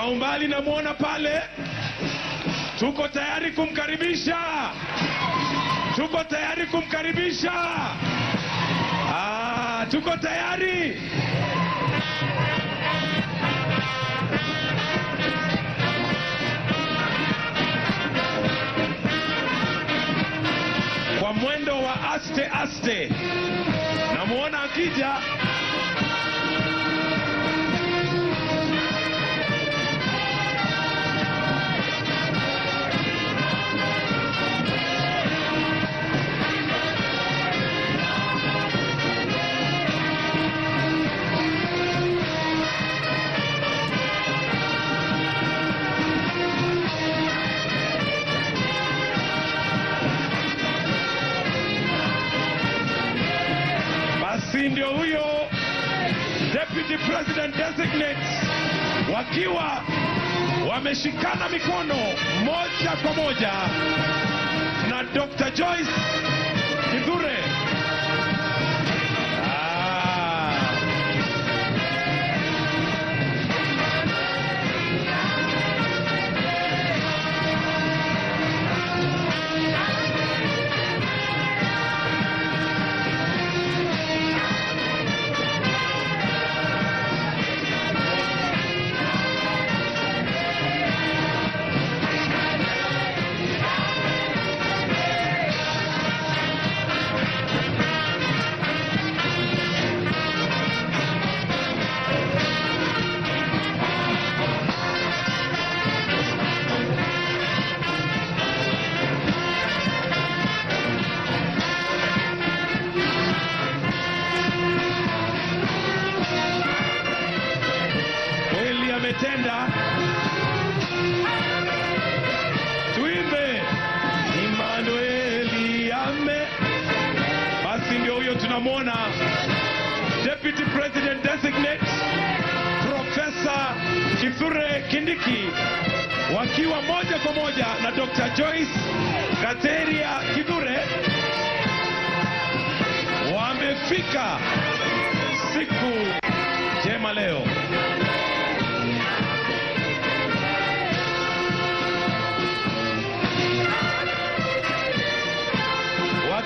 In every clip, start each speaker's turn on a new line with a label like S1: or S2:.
S1: Kwa umbali namuona pale. Tuko tayari kumkaribisha. Tuko tayari kumkaribisha. Tuko tayari. Kwa mwendo wa aste aste. Namuona akija. Ndio huyo Deputy President Designate wakiwa wameshikana mikono moja kwa moja na Dr. Joyce Kithure. Tenda tuimbe Emmanuel ame. Basi ndio huyo tunamwona Deputy President Designate Professor Kithure Kindiki wakiwa moja kwa moja na Dr. Joyce Gateria Kithure. Wamefika siku njema leo.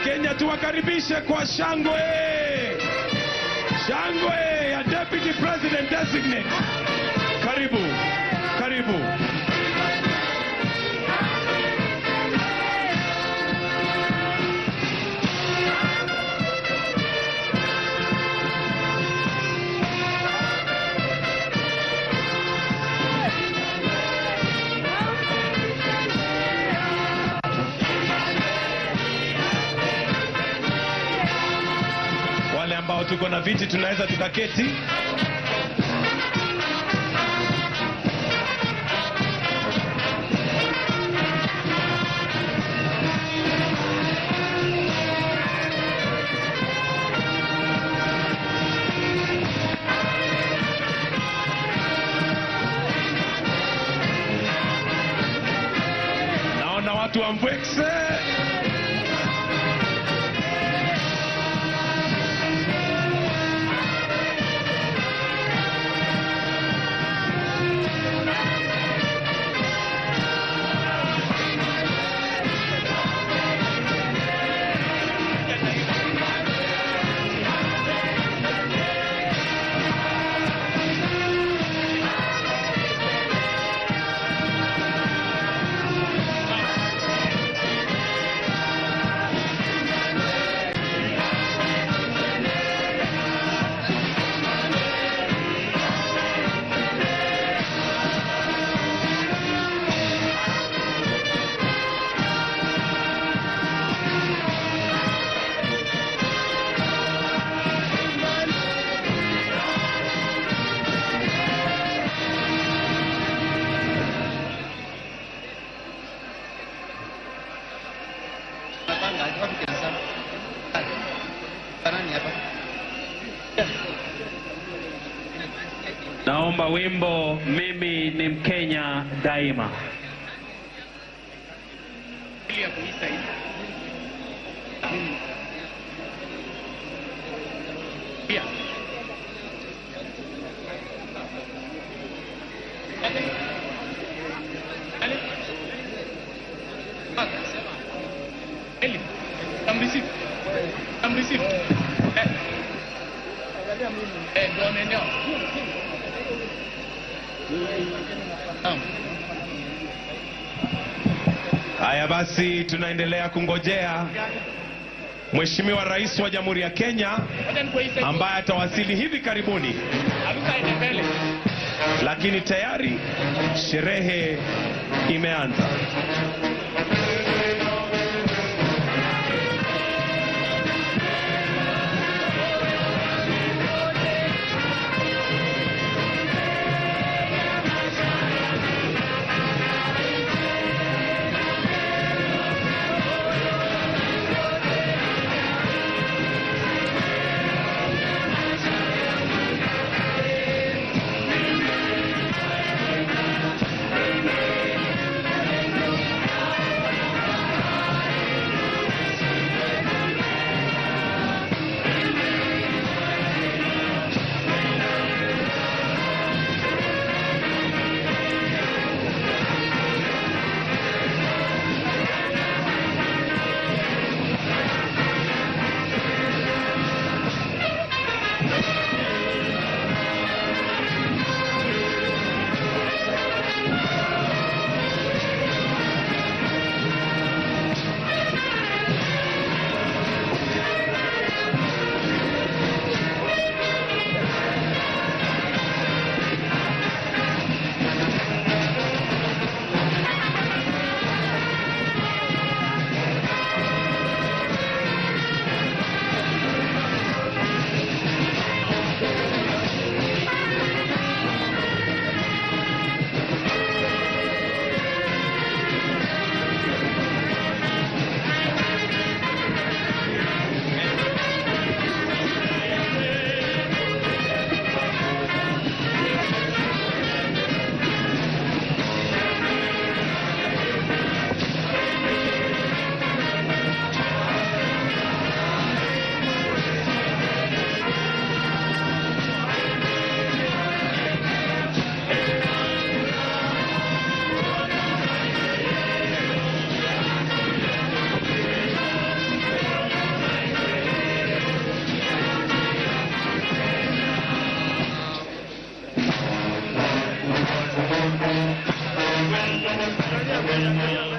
S1: Kenya tuwakaribishe kwa shangwe. Shangwe ya Deputy President Designate. Karibu. Karibu. Ambao tuko na viti tunaweza tukaketi. Naona watu wa Mbwekse. Naomba wimbo Mimi ni Mkenya Daima. Yeah.
S2: Amreceive. Ndio neneo.
S1: Haya basi, tunaendelea kungojea Mheshimiwa Rais wa Jamhuri ya Kenya ambaye atawasili hivi karibuni, lakini tayari sherehe imeanza.
S3: Well,